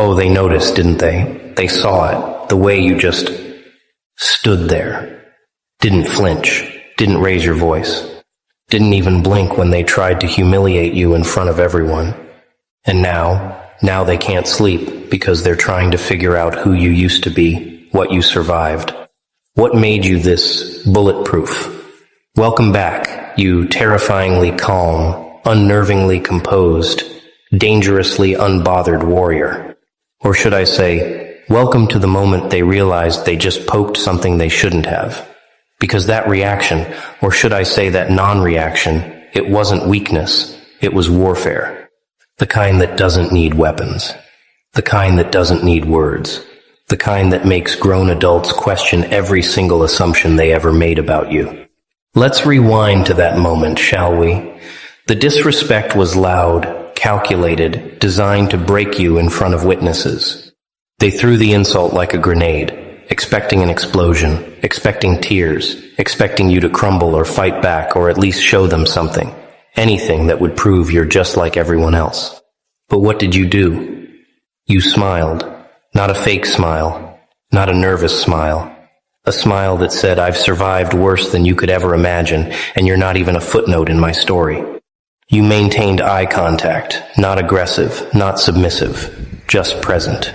Oh, they noticed, didn't they? They saw it, the way you just stood there. Didn't flinch, didn't raise your voice, didn't even blink when they tried to humiliate you in front of everyone. And now they can't sleep because they're trying to figure out who you used to be, what you survived. What made you this bulletproof? Welcome back, you terrifyingly calm, unnervingly composed, dangerously unbothered warrior. Or should I say, welcome to the moment they realized they just poked something they shouldn't have. Because that reaction, or should I say that non-reaction, it wasn't weakness, it was warfare. The kind that doesn't need weapons. The kind that doesn't need words. The kind that makes grown adults question every single assumption they ever made about you. Let's rewind to that moment, shall we? The disrespect was loud, calculated, designed to break you in front of witnesses. They threw the insult like a grenade, expecting an explosion, expecting tears, expecting you to crumble or fight back or at least show them something. Anything that would prove you're just like everyone else. But what did you do? You smiled. Not a fake smile. Not a nervous smile. A smile that said, I've survived worse than you could ever imagine, and you're not even a footnote in my story. You maintained eye contact, not aggressive, not submissive, just present,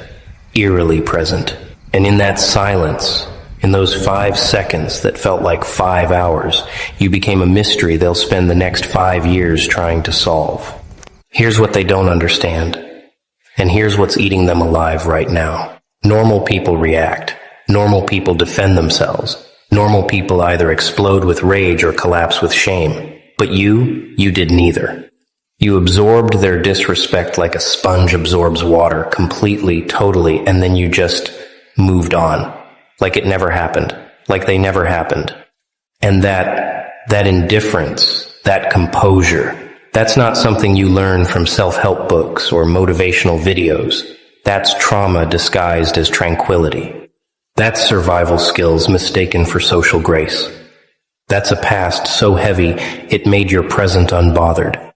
eerily present. And in that silence, in those 5 seconds that felt like 5 hours, you became a mystery they'll spend the next 5 years trying to solve. Here's what they don't understand. And here's what's eating them alive right now. Normal people react. Normal people defend themselves. Normal people either explode with rage or collapse with shame. But you did neither. You absorbed their disrespect like a sponge absorbs water, completely, totally, and then you just moved on. Like it never happened. Like they never happened. And that indifference, that composure, that's not something you learn from self-help books or motivational videos. That's trauma disguised as tranquility. That's survival skills mistaken for social grace. That's a past so heavy it made your present unbothered.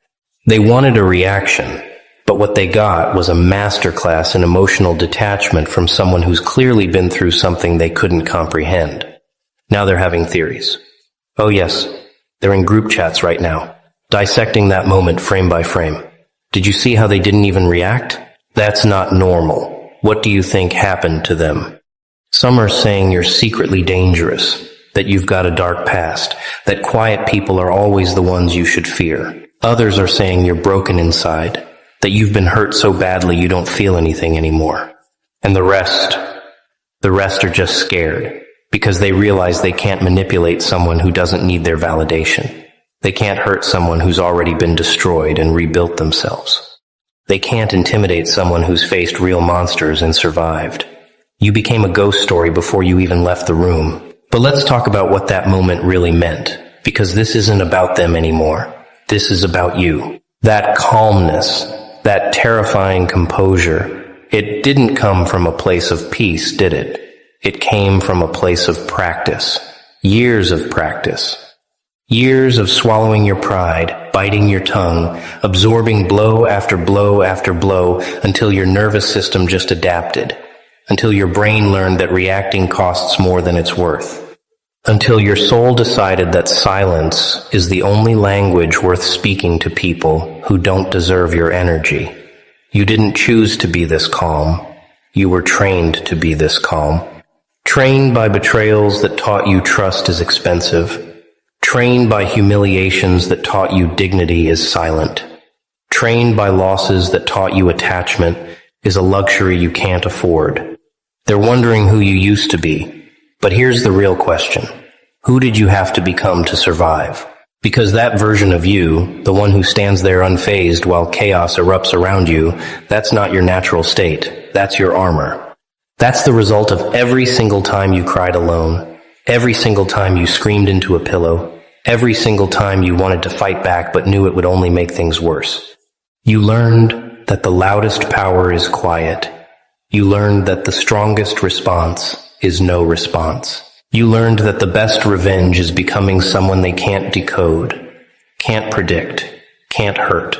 They wanted a reaction, but what they got was a masterclass in emotional detachment from someone who's clearly been through something they couldn't comprehend. Now they're having theories. Oh yes, they're in group chats right now, dissecting that moment frame by frame. Did you see how they didn't even react? That's not normal. What do you think happened to them? Some are saying you're secretly dangerous, that you've got a dark past, that quiet people are always the ones you should fear. Others are saying you're broken inside, that you've been hurt so badly you don't feel anything anymore. And the rest are just scared, because they realize they can't manipulate someone who doesn't need their validation. They can't hurt someone who's already been destroyed and rebuilt themselves. They can't intimidate someone who's faced real monsters and survived. You became a ghost story before you even left the room. But let's talk about what that moment really meant, because this isn't about them anymore. This is about you. That calmness, that terrifying composure, it didn't come from a place of peace, did it? It came from a place of practice. Years of practice. Years of swallowing your pride, biting your tongue, absorbing blow after blow after blow until your nervous system just adapted. Until your brain learned that reacting costs more than it's worth. Until your soul decided that silence is the only language worth speaking to people who don't deserve your energy. You didn't choose to be this calm. You were trained to be this calm. Trained by betrayals that taught you trust is expensive. Trained by humiliations that taught you dignity is silent. Trained by losses that taught you attachment is a luxury you can't afford. They're wondering who you used to be. But here's the real question. Who did you have to become to survive? Because that version of you, the one who stands there unfazed while chaos erupts around you, that's not your natural state. That's your armor. That's the result of every single time you cried alone. Every single time you screamed into a pillow. Every single time you wanted to fight back but knew it would only make things worse. You learned that the loudest power is quiet. You learned that the strongest response is no response. You learned that the best revenge is becoming someone they can't decode, can't predict, can't hurt.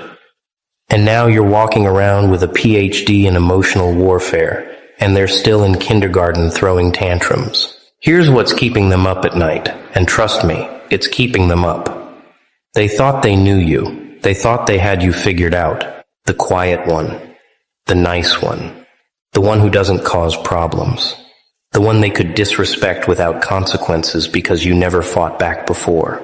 And now you're walking around with a PhD in emotional warfare, and they're still in kindergarten throwing tantrums. Here's what's keeping them up at night, and trust me, it's keeping them up. They thought they knew you. They thought they had you figured out. The quiet one. The nice one. The one who doesn't cause problems. The one they could disrespect without consequences because you never fought back before.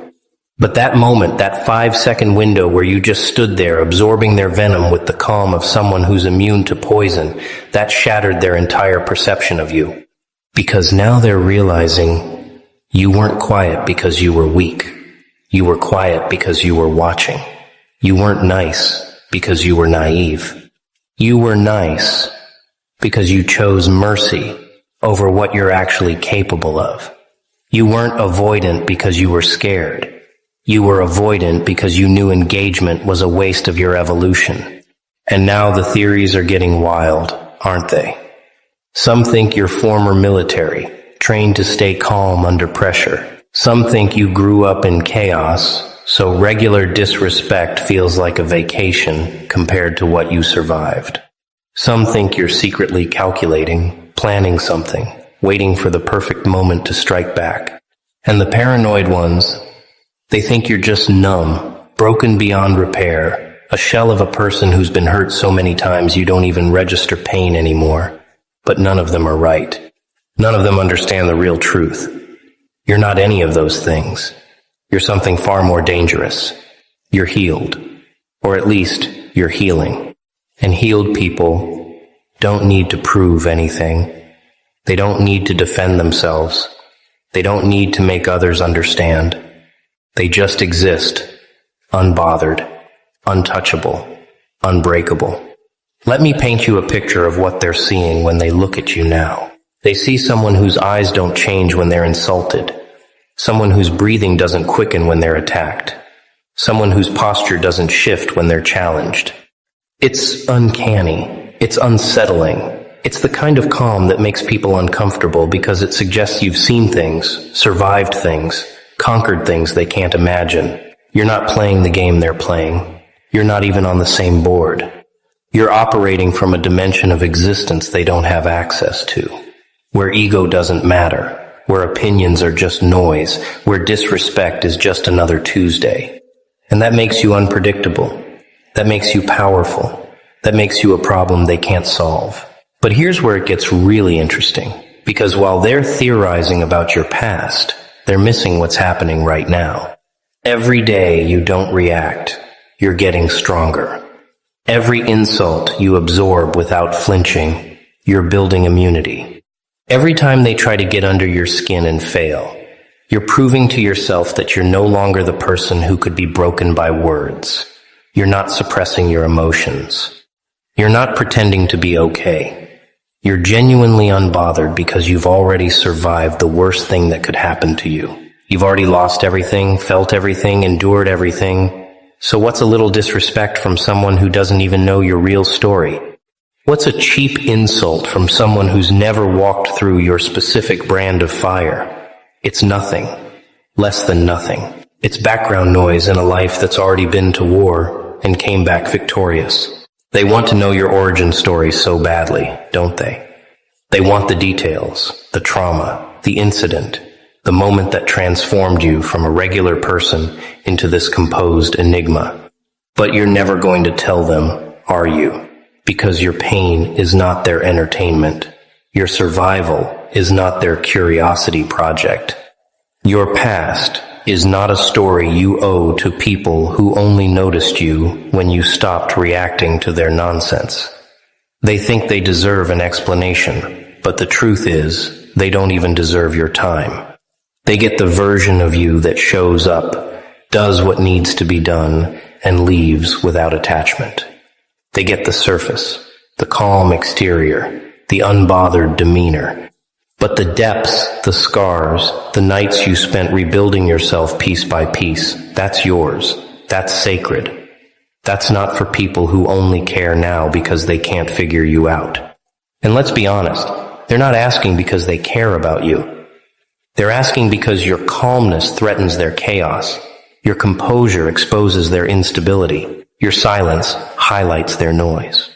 But that moment, that 5-second window where you just stood there absorbing their venom with the calm of someone who's immune to poison, that shattered their entire perception of you. Because now they're realizing you weren't quiet because you were weak. You were quiet because you were watching. You weren't nice because you were naive. You were nice because you chose mercy over what you're actually capable of. You weren't avoidant because you were scared. You were avoidant because you knew engagement was a waste of your evolution. And now the theories are getting wild, aren't they? Some think you're former military, trained to stay calm under pressure. Some think you grew up in chaos, so regular disrespect feels like a vacation compared to what you survived. Some think you're secretly calculating, planning something, waiting for the perfect moment to strike back. And the paranoid ones, they think you're just numb, broken beyond repair, a shell of a person who's been hurt so many times you don't even register pain anymore. But none of them are right. None of them understand the real truth. You're not any of those things. You're something far more dangerous. You're healed. Or at least, you're healing. And healed people don't need to prove anything. They don't need to defend themselves. They don't need to make others understand. They just exist, unbothered, untouchable, unbreakable. Let me paint you a picture of what they're seeing when they look at you now. They see someone whose eyes don't change when they're insulted. Someone whose breathing doesn't quicken when they're attacked. Someone whose posture doesn't shift when they're challenged. It's uncanny. It's unsettling. It's the kind of calm that makes people uncomfortable because it suggests you've seen things, survived things, conquered things they can't imagine. You're not playing the game they're playing. You're not even on the same board. You're operating from a dimension of existence they don't have access to, where ego doesn't matter, where opinions are just noise, where disrespect is just another Tuesday. And that makes you unpredictable. That makes you powerful. That makes you a problem they can't solve. But here's where it gets really interesting, because while they're theorizing about your past, they're missing what's happening right now. Every day you don't react, you're getting stronger. Every insult you absorb without flinching, you're building immunity. Every time they try to get under your skin and fail, you're proving to yourself that you're no longer the person who could be broken by words. You're not suppressing your emotions. You're not pretending to be okay. You're genuinely unbothered because you've already survived the worst thing that could happen to you. You've already lost everything, felt everything, endured everything. So what's a little disrespect from someone who doesn't even know your real story? What's a cheap insult from someone who's never walked through your specific brand of fire? It's nothing. Less than nothing. It's background noise in a life that's already been to war and came back victorious. They want to know your origin story so badly, don't they? They want the details, the trauma, the incident, the moment that transformed you from a regular person into this composed enigma. But you're never going to tell them, are you? Because your pain is not their entertainment. Your survival is not their curiosity project. Your past is not a story you owe to people who only noticed you when you stopped reacting to their nonsense. They think they deserve an explanation, but the truth is, they don't even deserve your time. They get the version of you that shows up, does what needs to be done, and leaves without attachment. They get the surface, the calm exterior, the unbothered demeanor. But the depths, the scars, the nights you spent rebuilding yourself piece by piece, that's yours. That's sacred. That's not for people who only care now because they can't figure you out. And let's be honest, they're not asking because they care about you. They're asking because your calmness threatens their chaos. Your composure exposes their instability. Your silence highlights their noise.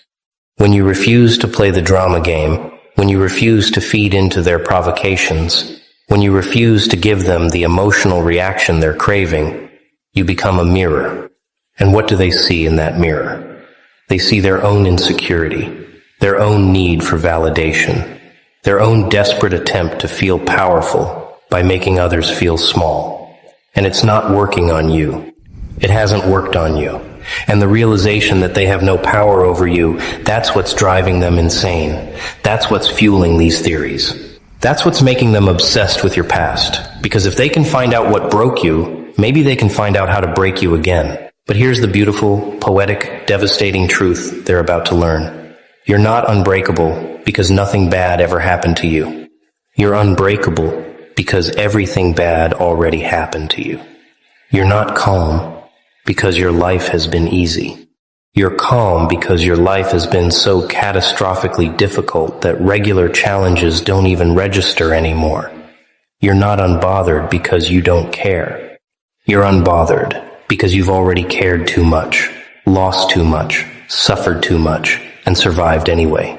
When you refuse to play the drama game, when you refuse to feed into their provocations, when you refuse to give them the emotional reaction they're craving, you become a mirror. And what do they see in that mirror? They see their own insecurity, their own need for validation, their own desperate attempt to feel powerful by making others feel small. And it's not working on you. It hasn't worked on you. And the realization that they have no power over you, that's what's driving them insane. That's what's fueling these theories. That's what's making them obsessed with your past. Because if they can find out what broke you, maybe they can find out how to break you again. But here's the beautiful, poetic, devastating truth they're about to learn. You're not unbreakable because nothing bad ever happened to you. You're unbreakable because everything bad already happened to you. You're not calm because your life has been easy. You're calm because your life has been so catastrophically difficult that regular challenges don't even register anymore. You're not unbothered because you don't care. You're unbothered because you've already cared too much, lost too much, suffered too much, and survived anyway.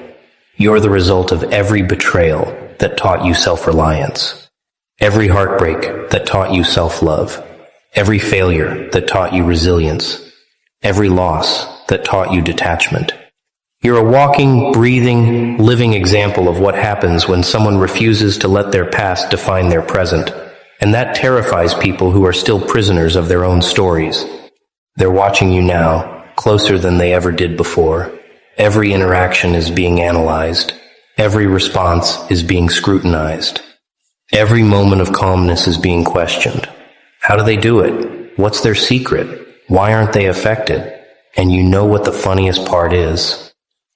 You're the result of every betrayal that taught you self-reliance, every heartbreak that taught you self-love, every failure that taught you resilience, every loss that taught you detachment. You're a walking, breathing, living example of what happens when someone refuses to let their past define their present. And that terrifies people who are still prisoners of their own stories. They're watching you now, closer than they ever did before. Every interaction is being analyzed. Every response is being scrutinized. Every moment of calmness is being questioned. How do they do it? What's their secret? Why aren't they affected? And you know what the funniest part is?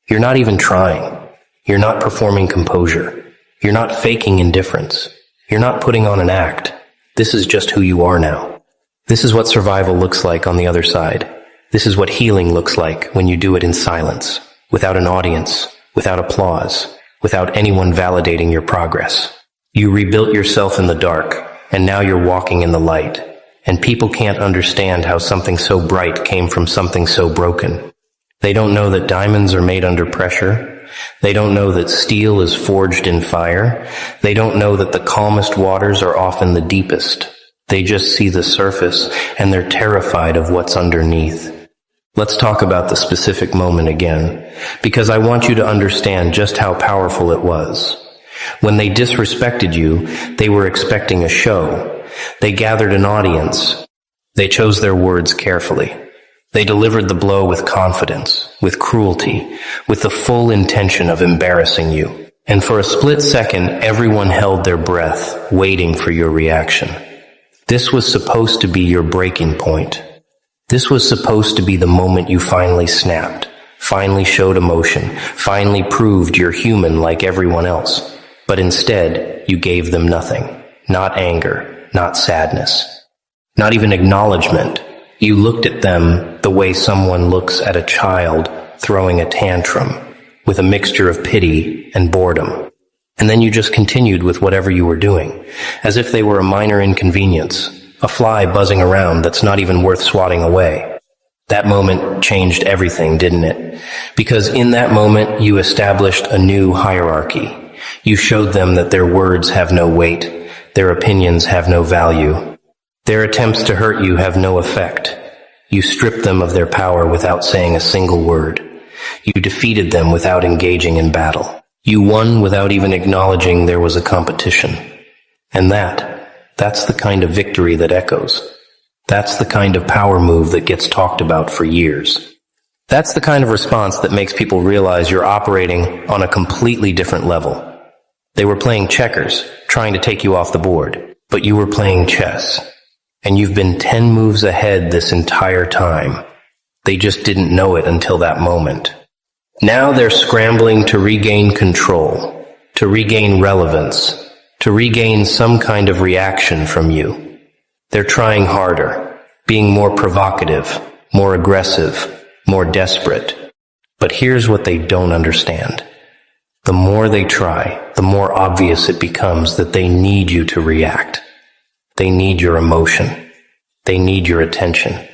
You're not even trying. You're not performing composure. You're not faking indifference. You're not putting on an act. This is just who you are now. This is what survival looks like on the other side. This is what healing looks like when you do it in silence, without an audience, without applause, without anyone validating your progress. You rebuilt yourself in the dark, and now you're walking in the light. And people can't understand how something so bright came from something so broken. They don't know that diamonds are made under pressure. They don't know that steel is forged in fire. They don't know that the calmest waters are often the deepest. They just see the surface, and they're terrified of what's underneath. Let's talk about the specific moment again, because I want you to understand just how powerful it was. When they disrespected you, they were expecting a show. They gathered an audience. They chose their words carefully. They delivered the blow with confidence, with cruelty, with the full intention of embarrassing you. And for a split second, everyone held their breath, waiting for your reaction. This was supposed to be your breaking point. This was supposed to be the moment you finally snapped, finally showed emotion, finally proved you're human like everyone else. But instead, you gave them nothing. Not anger, not sadness, not even acknowledgement. You looked at them the way someone looks at a child throwing a tantrum, with a mixture of pity and boredom. And then you just continued with whatever you were doing, as if they were a minor inconvenience, a fly buzzing around that's not even worth swatting away. That moment changed everything, didn't it? Because in that moment, you established a new hierarchy. You showed them that their words have no weight, their opinions have no value. Their attempts to hurt you have no effect. You stripped them of their power without saying a single word. You defeated them without engaging in battle. You won without even acknowledging there was a competition. And that's the kind of victory that echoes. That's the kind of power move that gets talked about for years. That's the kind of response that makes people realize you're operating on a completely different level. They were playing checkers, trying to take you off the board, but you were playing chess. And you've been 10 moves ahead this entire time. They just didn't know it until that moment. Now they're scrambling to regain control, to regain relevance, to regain some kind of reaction from you. They're trying harder, being more provocative, more aggressive, more desperate. But here's what they don't understand. The more they try, the more obvious it becomes that they need you to react. They need your emotion. They need your attention.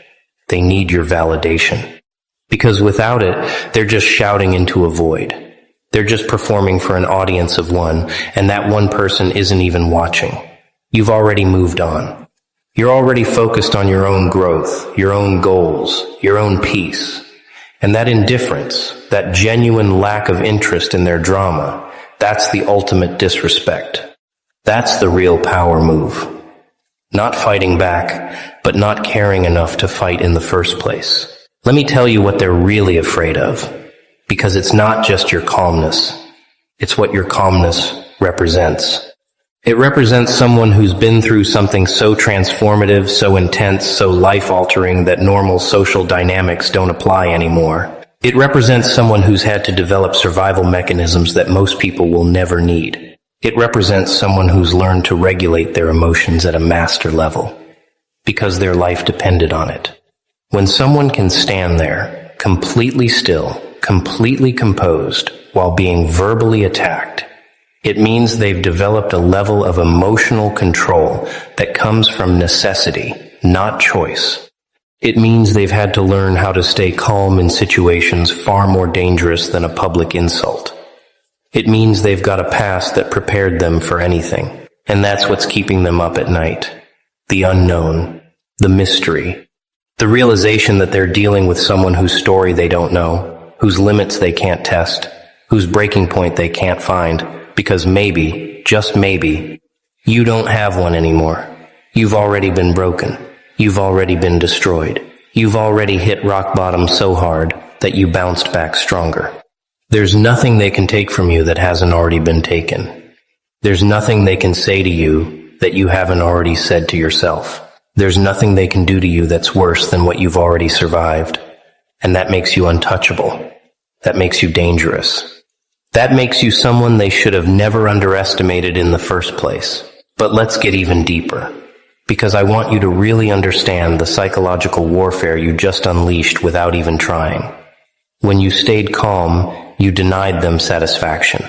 They need your validation. Because without it, they're just shouting into a void. They're just performing for an audience of one, and that one person isn't even watching. You've already moved on. You're already focused on your own growth, your own goals, your own peace. And that indifference, that genuine lack of interest in their drama, that's the ultimate disrespect. That's the real power move. Not fighting back, but not caring enough to fight in the first place. Let me tell you what they're really afraid of, because it's not just your calmness. It's what your calmness represents. It represents someone who's been through something so transformative, so intense, so life-altering that normal social dynamics don't apply anymore. It represents someone who's had to develop survival mechanisms that most people will never need. It represents someone who's learned to regulate their emotions at a master level, because their life depended on it. When someone can stand there, completely still, completely composed, while being verbally attacked, it means they've developed a level of emotional control that comes from necessity, not choice. It means they've had to learn how to stay calm in situations far more dangerous than a public insult. It means they've got a past that prepared them for anything, and that's what's keeping them up at night. The unknown, the mystery, the realization that they're dealing with someone whose story they don't know, whose limits they can't test, whose breaking point they can't find, because maybe, just maybe, you don't have one anymore. You've already been broken. You've already been destroyed. You've already hit rock bottom so hard that you bounced back stronger. There's nothing they can take from you that hasn't already been taken. There's nothing they can say to you that you haven't already said to yourself. There's nothing they can do to you that's worse than what you've already survived. And that makes you untouchable. That makes you dangerous. That makes you someone they should have never underestimated in the first place. But let's get even deeper, because I want you to really understand the psychological warfare you just unleashed without even trying. When you stayed calm, you denied them satisfaction.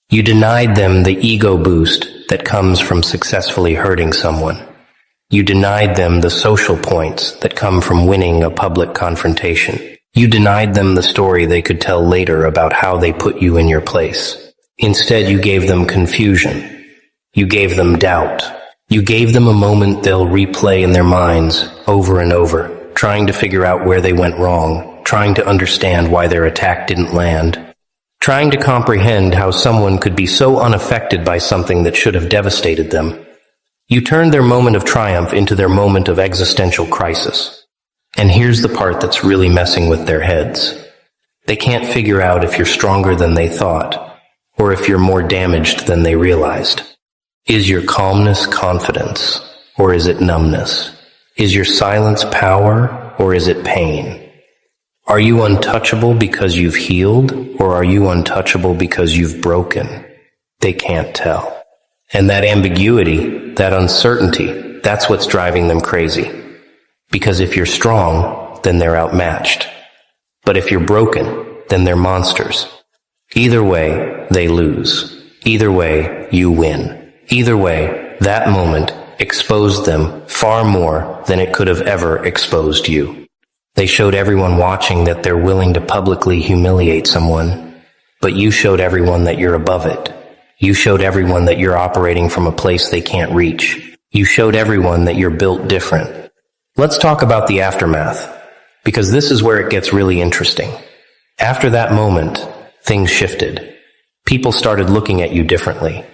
You denied them the ego boost that comes from successfully hurting someone. You denied them the social points that come from winning a public confrontation. You denied them the story they could tell later about how they put you in your place. Instead, you gave them confusion. You gave them doubt. You gave them a moment they'll replay in their minds over and over, trying to figure out where they went wrong, trying to understand why their attack didn't land, trying to comprehend how someone could be so unaffected by something that should have devastated them. You turned their moment of triumph into their moment of existential crisis. And here's the part that's really messing with their heads. They can't figure out if you're stronger than they thought, or if you're more damaged than they realized. Is your calmness confidence, or is it numbness? Is your silence power, or is it pain? Are you untouchable because you've healed, or are you untouchable because you've broken? They can't tell. And that ambiguity, that uncertainty, that's what's driving them crazy. Because if you're strong, then they're outmatched. But if you're broken, then they're monsters. Either way, they lose. Either way, you win. Either way, that moment exposed them far more than it could have ever exposed you. They showed everyone watching that they're willing to publicly humiliate someone, but you showed everyone that you're above it. You showed everyone that you're operating from a place they can't reach. You showed everyone that you're built different. Let's talk about the aftermath, because this is where it gets really interesting. After that moment, things shifted. People started looking at you differently.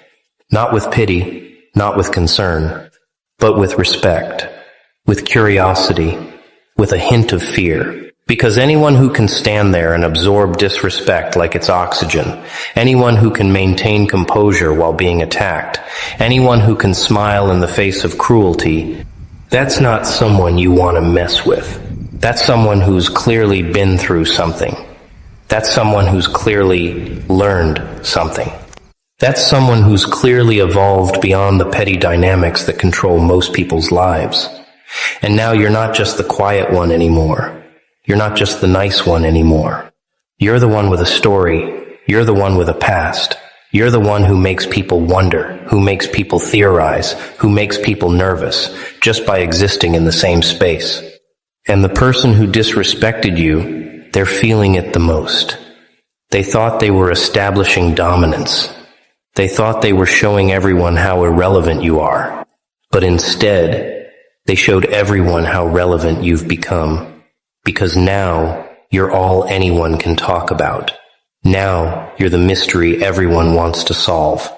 Not with pity, not with concern, but with respect, with curiosity, with a hint of fear. Because anyone who can stand there and absorb disrespect like it's oxygen, anyone who can maintain composure while being attacked, anyone who can smile in the face of cruelty, that's not someone you want to mess with. That's someone who's clearly been through something. That's someone who's clearly learned something. That's someone who's clearly evolved beyond the petty dynamics that control most people's lives. And now you're not just the quiet one anymore. You're not just the nice one anymore. You're the one with a story. You're the one with a past. You're the one who makes people wonder, who makes people theorize, who makes people nervous, just by existing in the same space. And the person who disrespected you, they're feeling it the most. They thought they were establishing dominance. They thought they were showing everyone how irrelevant you are. But instead, they showed everyone how relevant you've become. Because now, you're all anyone can talk about. Now, you're the mystery everyone wants to solve.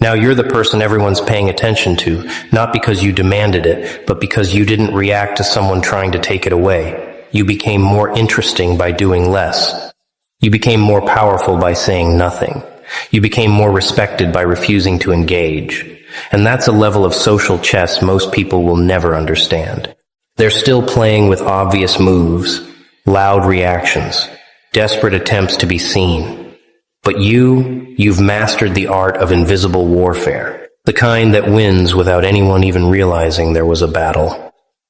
Now you're the person everyone's paying attention to, not because you demanded it, but because you didn't react to someone trying to take it away. You became more interesting by doing less. You became more powerful by saying nothing. You became more respected by refusing to engage. And that's a level of social chess most people will never understand. They're still playing with obvious moves, loud reactions, desperate attempts to be seen. But you've mastered the art of invisible warfare, the kind that wins without anyone even realizing there was a battle.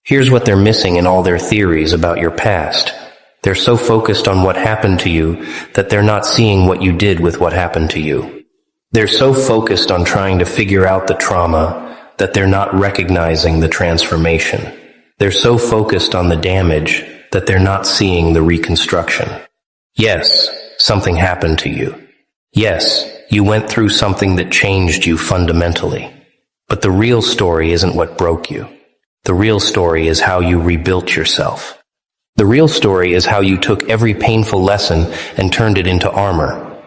Here's what they're missing in all their theories about your past. They're so focused on what happened to you that they're not seeing what you did with what happened to you. They're so focused on trying to figure out the trauma that they're not recognizing the transformation. They're so focused on the damage that they're not seeing the reconstruction. Yes, something happened to you. Yes, you went through something that changed you fundamentally. But the real story isn't what broke you. The real story is how you rebuilt yourself. The real story is how you took every painful lesson and turned it into armor.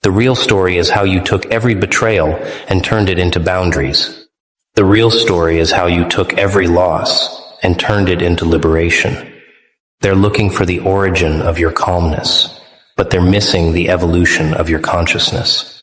The real story is how you took every betrayal and turned it into boundaries. The real story is how you took every loss and turned it into liberation. They're looking for the origin of your calmness, but they're missing the evolution of your consciousness.